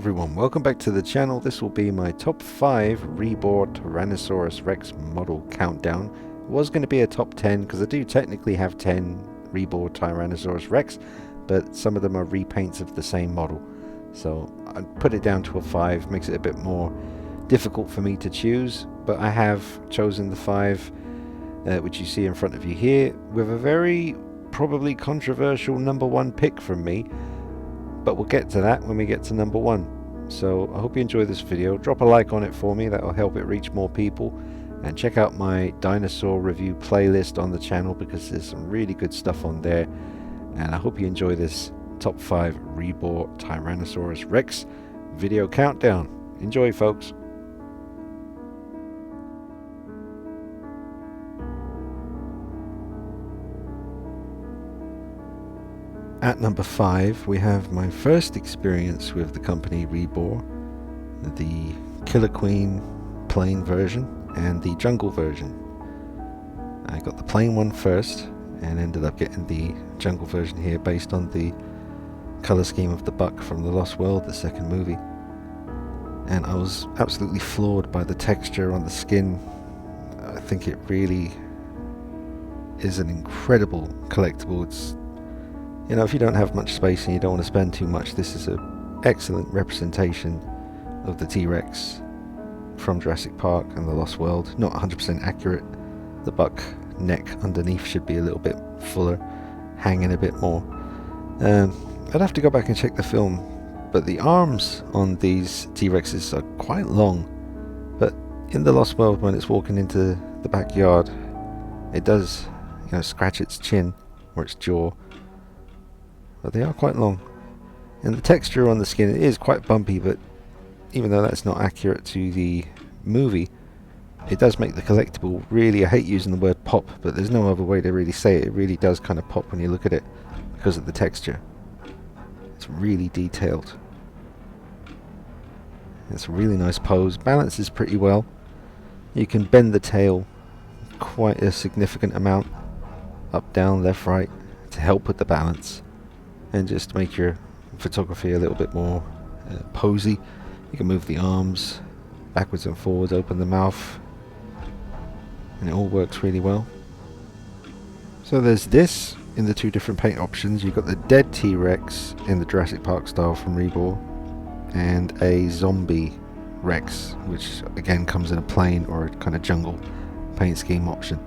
everyone, welcome back to the channel. This will be my top 5 Rebor Tyrannosaurus Rex model countdown. It was going to be a top 10 because I do technically have 10 Rebor Tyrannosaurus Rex, but some of them are repaints of the same model. So I put it down to a 5, makes it a bit more difficult for me to choose, but I have chosen the 5 which you see in front of you here, with a very probably controversial number 1 pick from me. But we'll get to that when we get to number 1. So I hope you enjoy this video. Drop a like on it for me, that will help it reach more people. And check out my dinosaur review playlist on the channel because there's some really good stuff on there. And I hope you enjoy this top 5 Rebor Tyrannosaurus Rex video countdown. Enjoy, folks. At number 5, we have my first experience with the company Rebor, the Killer Queen plain version and the jungle version. I got the plain one first and ended up getting the jungle version here based on the color scheme of the buck from The Lost World, the second movie. And I was absolutely floored by the texture on the skin. I think it really is an incredible collectible. It's, you know, if you don't have much space and you don't want to spend too much, this is an excellent representation of the T-Rex from Jurassic Park and The Lost World. Not 100% accurate. The buck neck underneath should be a little bit fuller, hanging a bit more. I'd have to go back and check the film, but the arms on these T-Rexes are quite long. But in The Lost World, when it's walking into the backyard, it does, you know, scratch its chin or its jaw. But they are quite long, and the texture on the skin is quite bumpy, but even though that's not accurate to the movie, it does make the collectible really, I hate using the word pop, but there's no other way to really say it. It really does kind of pop when you look at it because of the texture. It's really detailed. It's a really nice pose, balances pretty well. You can bend the tail quite a significant amount, up, down, left, right, to help with the balance and just make your photography a little bit more posy. You can move the arms backwards and forwards, open the mouth, and it all works really well. So there's this in the 2 different paint options. You've got the dead T-Rex in the Jurassic Park style from Rebor, and a zombie Rex, which again comes in a plain or a kind of jungle paint scheme option.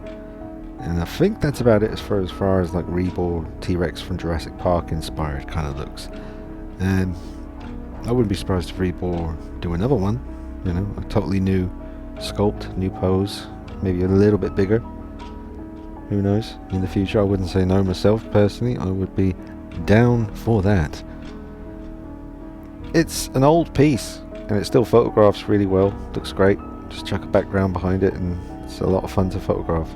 And I think that's about it as far as like Rebor T-Rex from Jurassic Park inspired kind of looks. And I wouldn't be surprised if Rebor do another one, you know, a totally new sculpt, new pose, maybe a little bit bigger. Who knows? In the future, I wouldn't say no myself personally. I would be down for that. It's an old piece and it still photographs really well. Looks great. Just chuck a background behind it and it's a lot of fun to photograph.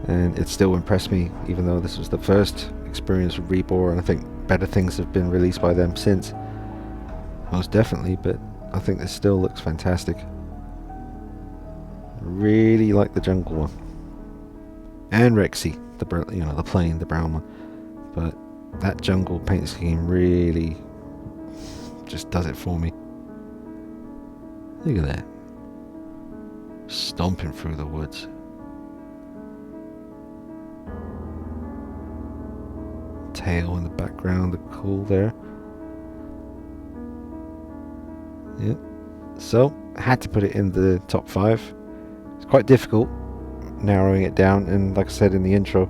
And it still impressed me, even though this was the first experience with Rebor, and I think better things have been released by them since, most definitely, but I think this still looks fantastic. Really like the jungle one. And Rexy, the plain, the brown one. But that jungle paint scheme really just does it for me. Look at that. Stomping through the woods. Tail in the background, the cool there. Yep. So I had to put it in the top 5. It's quite difficult narrowing it down, and like I said in the intro,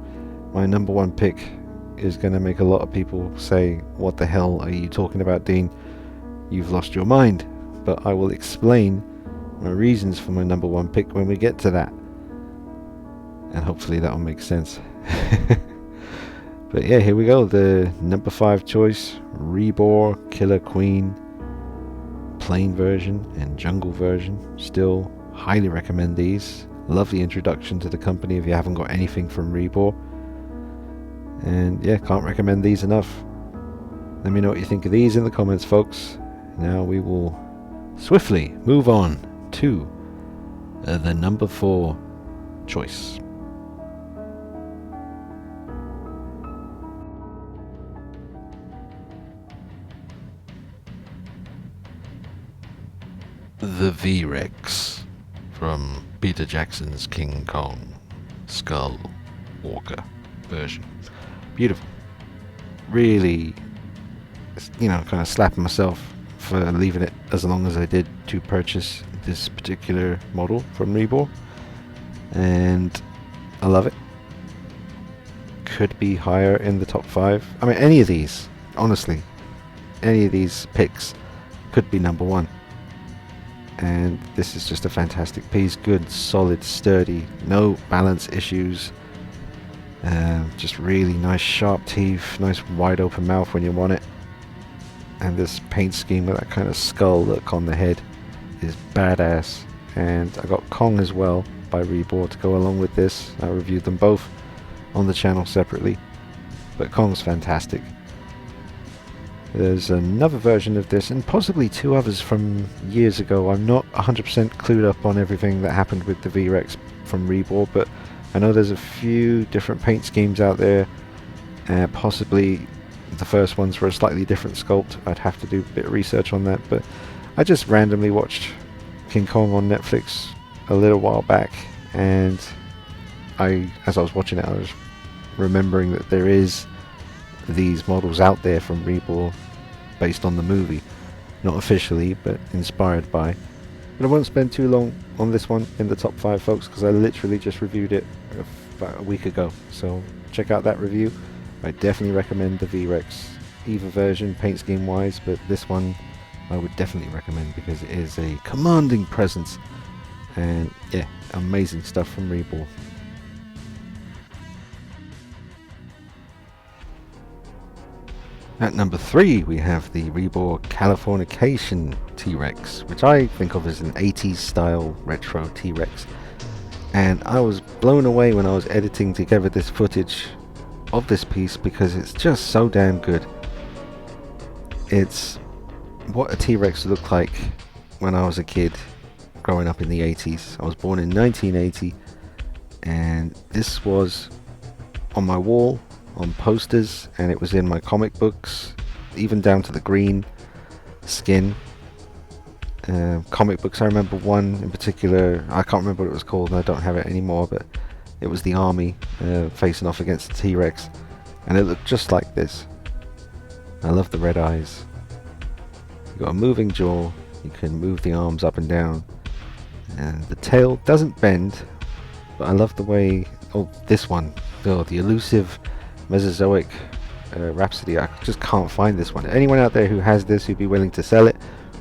my number 1 pick is going to make a lot of people say, what the hell are you talking about, Dean? You've lost your mind. But I will explain my reasons for my number 1 pick when we get to that, and hopefully that will make sense. But yeah, here we go. The number 5 choice, Rebor Killer Queen plain version and jungle version. Still highly recommend these. Lovely introduction to the company if you haven't got anything from Rebor. And yeah, can't recommend these enough. Let me know what you think of these in the comments, folks. Now we will swiftly move on to the number 4 choice. The V-Rex from Peter Jackson's King Kong Skull Walker version. Beautiful. Really, kind of slapping myself for leaving it as long as I did to purchase this particular model from Rebor. And I love it. Could be higher in the top 5. I mean, any of these, honestly, any of these picks could be number 1. And this is just a fantastic piece. Good, solid, sturdy, no balance issues. Just really nice sharp teeth, nice wide open mouth when you want it. And this paint scheme with that kind of skull look on the head is badass. And I got Kong as well by Rebor to go along with this. I reviewed them both on the channel separately, but Kong's fantastic. There's another version of this and possibly 2 others from years ago. I'm not 100% clued up on everything that happened with the V-Rex from Rebor, but I know there's a few different paint schemes out there. Possibly the first ones were a slightly different sculpt. I'd have to do a bit of research on that, but I just randomly watched King Kong on Netflix a little while back, and as I was watching it, I was remembering that there is these models out there from Rebor based on the movie. Not officially, but inspired by. But I won't spend too long on this one in the top 5, folks, because I literally just reviewed it about a week ago. So check out that review. I definitely recommend the V-Rex EVA version, paint scheme wise, but this one I would definitely recommend because it is a commanding presence. And yeah, amazing stuff from Rebor. At number 3 we have the Rebor Californication T-Rex, which I think of as an 80s style retro T-Rex. And I was blown away when I was editing together this footage of this piece because it's just so damn good. It's what a T-Rex looked like when I was a kid growing up in the 80s. I was born in 1980, and this was on my wall, on posters, and it was in my comic books, even down to the green skin. Comic books, I remember one in particular, I can't remember what it was called, and I don't have it anymore, but it was the army facing off against the T-Rex, and it looked just like this. I love the red eyes. You've got a moving jaw, you can move the arms up and down, and the tail doesn't bend, but I love the way, this one, the elusive Mesozoic Rhapsody. I just can't find this one. Anyone out there who has this, who'd be willing to sell it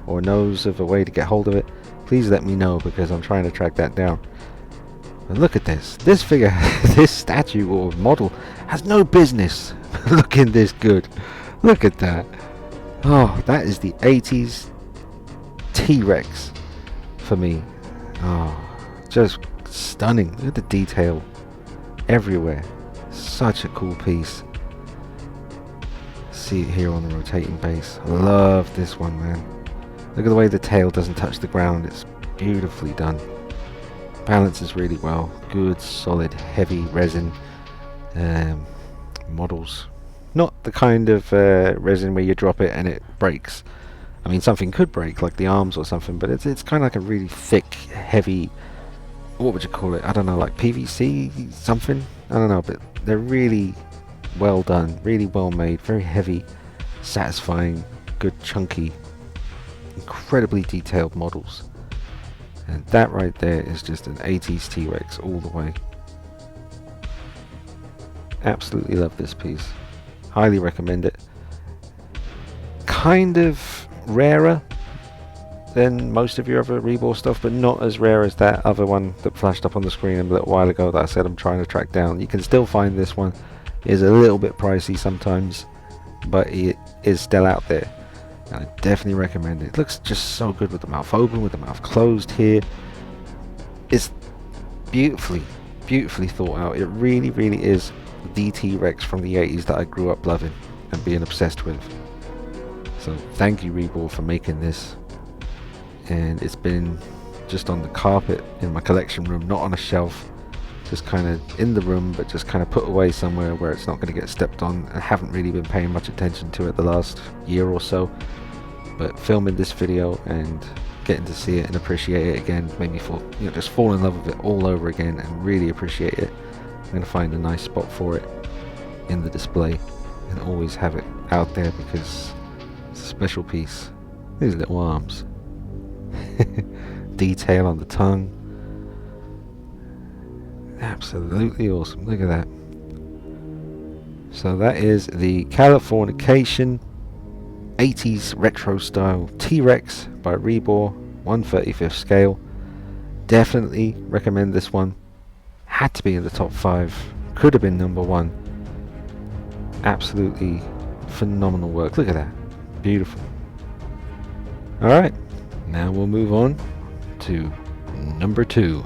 or knows of a way to get hold of it, please let me know, because I'm trying to track that down. But look at this figure, this statue or model has no business looking this good. Look at that. Oh, that is the 80s T-Rex for me. Oh, just stunning. Look at the detail everywhere. Such a cool piece. See it here on the rotating base. I love this one, man. Look at the way the tail doesn't touch the ground. It's beautifully done. Balances really well. Good, solid, heavy resin models. Not the kind of resin where you drop it and it breaks. I mean, something could break, like the arms or something, but it's kind of like a really thick, heavy, what would you call it? I don't know, like PVC something? I don't know, but they're really well done, really well made, very heavy, satisfying, good, chunky, incredibly detailed models. And that right there is just an 80s T-Rex all the way. Absolutely love this piece. Highly recommend it. Kind of rarer than most of your other Rebor stuff, but not as rare as that other one that flashed up on the screen a little while ago that I said I'm trying to track down. You can still find this one. It is a little bit pricey sometimes, but it is still out there. And I definitely recommend it. It looks just so good with the mouth open, with the mouth closed here. It's beautifully thought out. It really, really is the T-Rex from the 80s that I grew up loving and being obsessed with. So thank you, Rebor, for making this. And it's been just on the carpet in my collection room, not on a shelf, just kind of in the room, but just kind of put away somewhere where it's not going to get stepped on. I haven't really been paying much attention to it the last year or so, but filming this video and getting to see it and appreciate it again made me fall, just fall in love with it all over again and really appreciate it. I'm going to find a nice spot for it in the display and always have it out there because it's a special piece. These little arms. Detail on the tongue. Absolutely awesome. Look at that. So that is the Californication 80s retro style T-Rex by Rebor, 1/35 scale. Definitely recommend this one. Had to be in the top 5. Could have been number 1. Absolutely phenomenal work. Look at that. Beautiful. Alright, now we'll move on to number 2.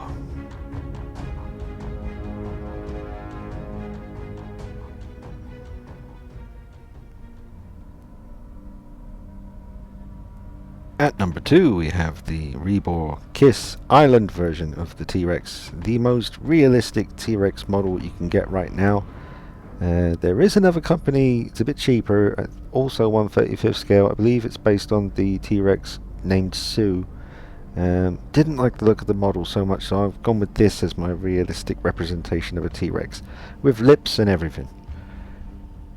At number 2 we have the Rebor Kiss Island version of the T-Rex, the most realistic T-Rex model you can get right now. There is another company, it's a bit cheaper, also 1/35 scale. I believe it's based on the T-Rex named Sue. Didn't like the look of the model so much, so I've gone with this as my realistic representation of a T-Rex, with lips and everything.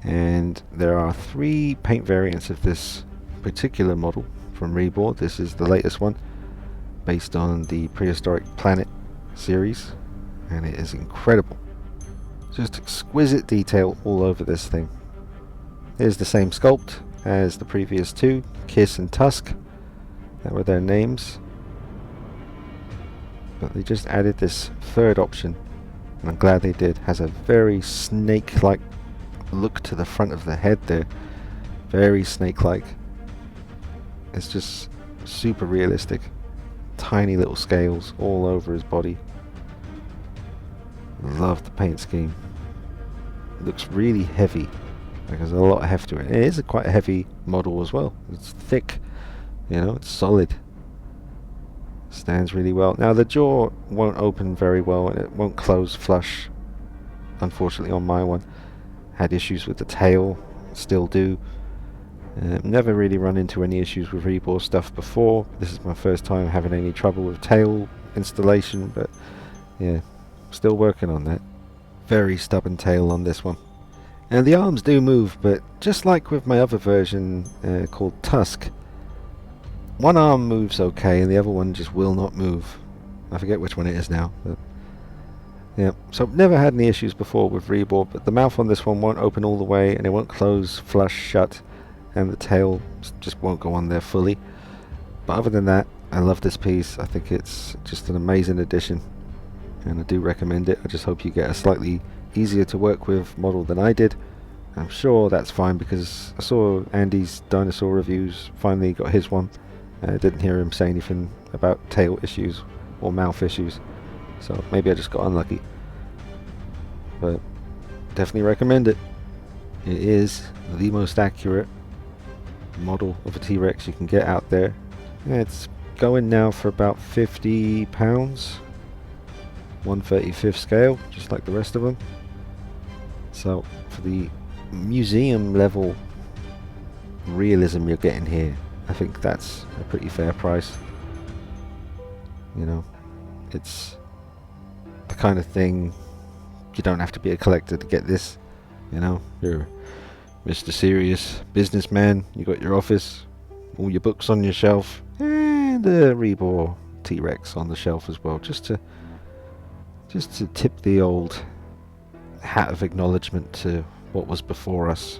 And there are 3 paint variants of this particular model from Rebor. This is the latest one, based on the Prehistoric Planet series, and it is incredible. Just exquisite detail all over this thing. Here's the same sculpt as the previous 2, Kiss and Tusk. That were their names. But they just added this 3rd option, and I'm glad they did. Has a very snake-like look to the front of the head there. Very snake-like. It's just super realistic. Tiny little scales all over his body. Love the paint scheme. It looks really heavy. Like there's a lot of heft to it. It is quite a heavy model as well. It's thick. It's solid. Stands really well. Now the jaw won't open very well and it won't close flush. Unfortunately on my one. Had issues with the tail. Still do. Never really run into any issues with Rebor stuff before. This is my first time having any trouble with tail installation, but yeah, still working on that. Very stubborn tail on this one. And the arms do move, but just like with my other version called Tusk, one arm moves okay and the other one just will not move. I forget which one it is now, but yeah. So never had any issues before with Rebor, but the mouth on this one won't open all the way and it won't close flush shut. And the tail just won't go on there fully. But other than that, I love this piece. I think it's just an amazing addition, and I do recommend it. I just hope you get a slightly easier to work with model than I did. I'm sure that's fine because I saw Andy's dinosaur reviews, finally got his one. I didn't hear him say anything about tail issues or mouth issues, so maybe I just got unlucky. But definitely recommend it. It is the most accurate model of a T-Rex you can get out there. It's going now for about £50, 1/35 scale, just like the rest of them. So for the museum level realism you're getting here, I think that's a pretty fair price. It's the kind of thing you don't have to be a collector to get this. You're Mr. Serious Businessman, you got your office, all your books on your shelf, and a Rebor T-Rex on the shelf as well, just to tip the old hat of acknowledgement to what was before us.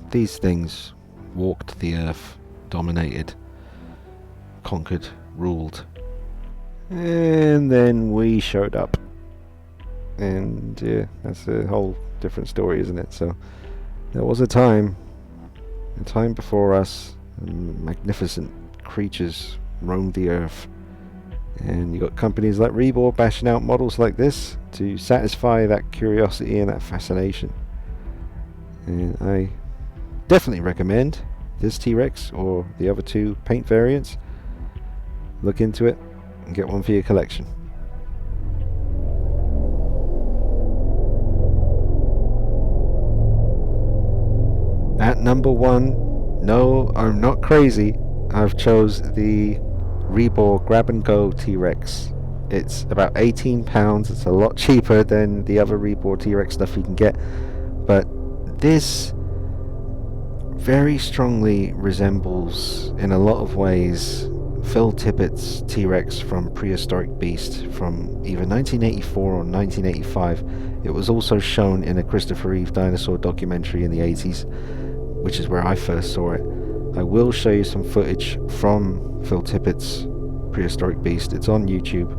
These things walked the earth, dominated, conquered, ruled, and then we showed up. And yeah, that's a whole different story, isn't it? So there was a time before us, magnificent creatures roamed the earth, and you got companies like Rebor bashing out models like this to satisfy that curiosity and that fascination. And I definitely recommend this T-Rex or the other 2 paint variants. Look into it and get one for your collection. At number 1, no, I'm not crazy. I've chose the Rebor Grab and Go T-Rex. It's about £18. It's a lot cheaper than the other Rebor T-Rex stuff you can get, but this very strongly resembles, in a lot of ways, Phil Tippett's T-Rex from Prehistoric Beast from either 1984 or 1985. It was also shown in a Christopher Reeve dinosaur documentary in the 80s, which is where I first saw it. I will show you some footage from Phil Tippett's Prehistoric Beast. It's on YouTube.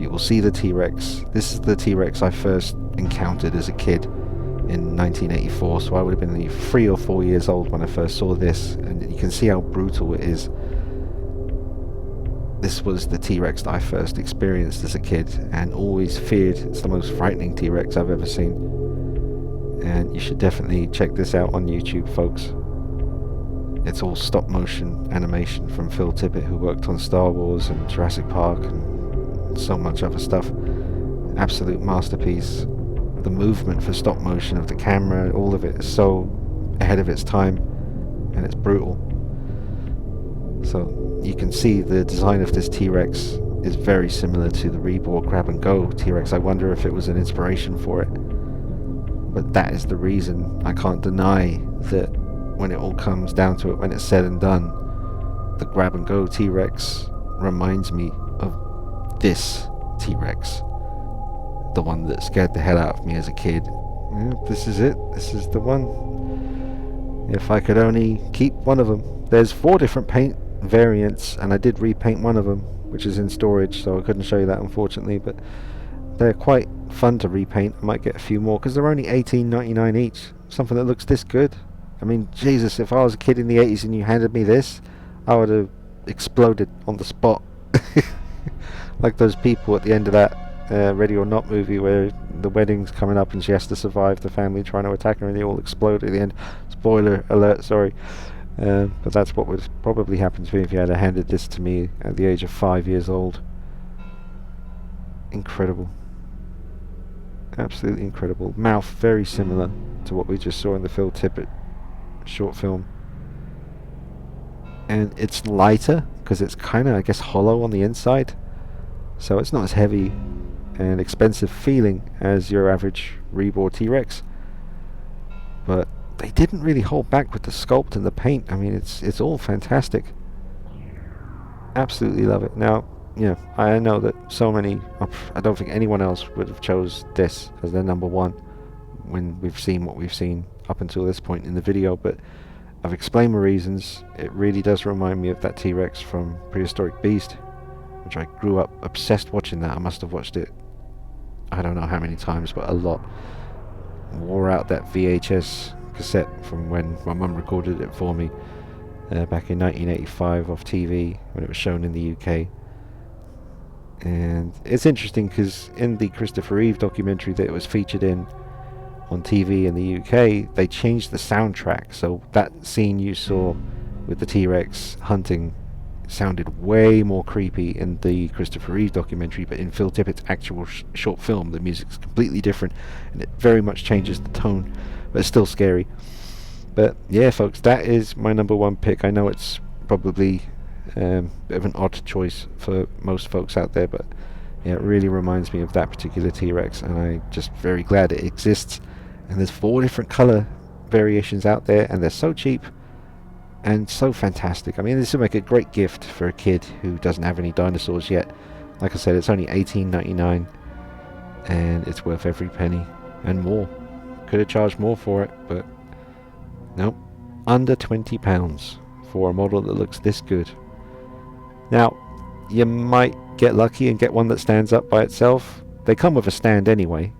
You will see the T-Rex. This is the T-Rex I first encountered as a kid in 1984, so I would have been 3 or 4 years old when I first saw this, and you can see how brutal it is. This was the T-Rex that I first experienced as a kid and always feared. It's the most frightening T-Rex I've ever seen, and you should definitely check this out on YouTube, folks. It's all stop motion animation from Phil Tippett, who worked on Star Wars and Jurassic Park and so much other stuff. Absolute masterpiece. The movement for stop motion of the camera, all of it is so ahead of its time, and it's brutal. So you can see the design of this T-Rex is very similar to the Rebor Grab and Go T-Rex. I wonder if it was an inspiration for it, but that is the reason. I can't deny that when it all comes down to it, when it's said and done, the Grab and Go T-Rex reminds me of this T-Rex, the one that scared the hell out of me as a kid. Yeah, this is it. This is the one. If I could only keep one of them. There's 4 different paint variants, and I did repaint one of them, which is in storage, so I couldn't show you that, unfortunately, but they're quite fun to repaint. I might get a few more because they're only $18.99 each. Something that looks this good. I mean, Jesus, if I was a kid in the 80s and you handed me this, I would have exploded on the spot. Like those people at the end of that Ready or Not movie where the wedding's coming up and she has to survive the family trying to attack her and they all explode at the end. Spoiler alert, sorry. But that's what would probably happen to me if you had handed this to me at the age of 5 years old. Incredible. Absolutely incredible. Mouth very similar to what we just saw in the Phil Tippett short film. And it's lighter because it's kind of, I guess, hollow on the inside. So it's not as heavy and expensive feeling as your average Rebor T-Rex. But they didn't really hold back with the sculpt and the paint. I mean, it's all fantastic. Absolutely love it. Now, yeah, I know that so many, I don't think anyone else would have chose this as their number one when we've seen what we've seen up until this point in the video, but I've explained my reasons. It really does remind me of that T-Rex from Prehistoric Beast, which I grew up obsessed watching that. I must have watched it, I don't know how many times, but a lot. Wore out that VHS cassette from when my mum recorded it for me back in 1985 off TV when it was shown in the UK. And it's interesting because in the Christopher Reeve documentary that it was featured in on TV in the UK, they changed the soundtrack, so that scene you saw with the T-Rex hunting sounded way more creepy in the Christopher Reeve documentary, but in Phil Tippett's actual short film the music's completely different and it very much changes the tone, but it's still scary. But yeah, folks, that is my number one pick. I know it's probably a bit of an odd choice for most folks out there, but yeah, it really reminds me of that particular T-Rex, and I'm just very glad it exists. And there's 4 different color variations out there, and they're so cheap and so fantastic. I mean, this would make a great gift for a kid who doesn't have any dinosaurs yet. Like I said, it's only $18.99 and it's worth every penny and more. Could have charged more for it, but nope, under £20 for a model that looks this good. Now, you might get lucky and get one that stands up by itself. They come with a stand anyway,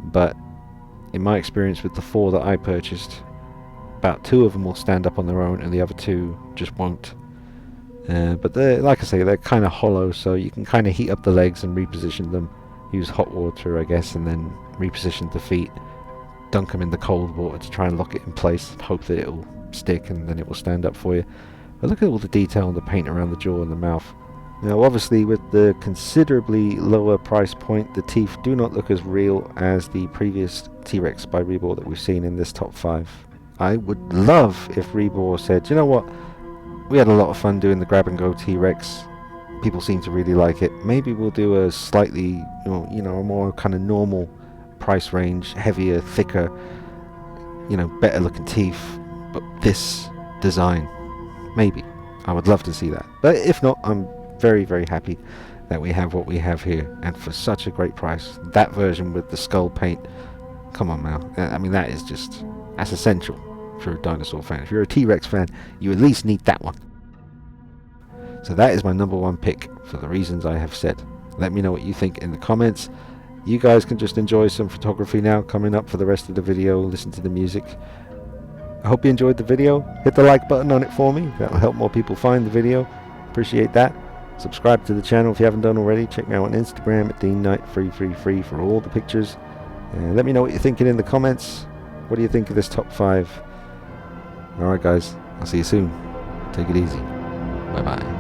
but in my experience with the 4 that I purchased, about 2 of them will stand up on their own and the other 2 just won't. But they're, like I say, they're kind of hollow, so you can kind of heat up the legs and reposition them. Use hot water, I guess, and then reposition the feet. Dunk them in the cold water to try and lock it in place. Hope that it'll stick and then it will stand up for you. But look at all the detail on the paint around the jaw and the mouth. Now, obviously, with the considerably lower price point, the teeth do not look as real as the previous T-Rex by Rebor that we've seen in this top 5. I would love if Rebor said, you know what, we had a lot of fun doing the grab and go T-Rex. People seem to really like it. Maybe we'll do a slightly, a more kind of normal price range, heavier, thicker, better looking teeth, but this design. Maybe. I would love to see that. But if not, I'm very, very happy that we have what we have here, and for such a great price. That version with the skull paint, come on now. I mean, that's essential if you're a dinosaur fan. If you're a T-Rex fan, you at least need that one. So that is my number one pick for the reasons I have said. Let me know what you think in the comments. You guys can just enjoy some photography now coming up for the rest of the video. Listen to the music. I hope you enjoyed the video. Hit the like button on it for me. That will help more people find the video. Appreciate that. Subscribe to the channel if you haven't done already. Check me out on Instagram at DeanKnight333 for all the pictures. And let me know what you're thinking in the comments. What do you think of this top 5? Alright guys, I'll see you soon. Take it easy. Bye bye.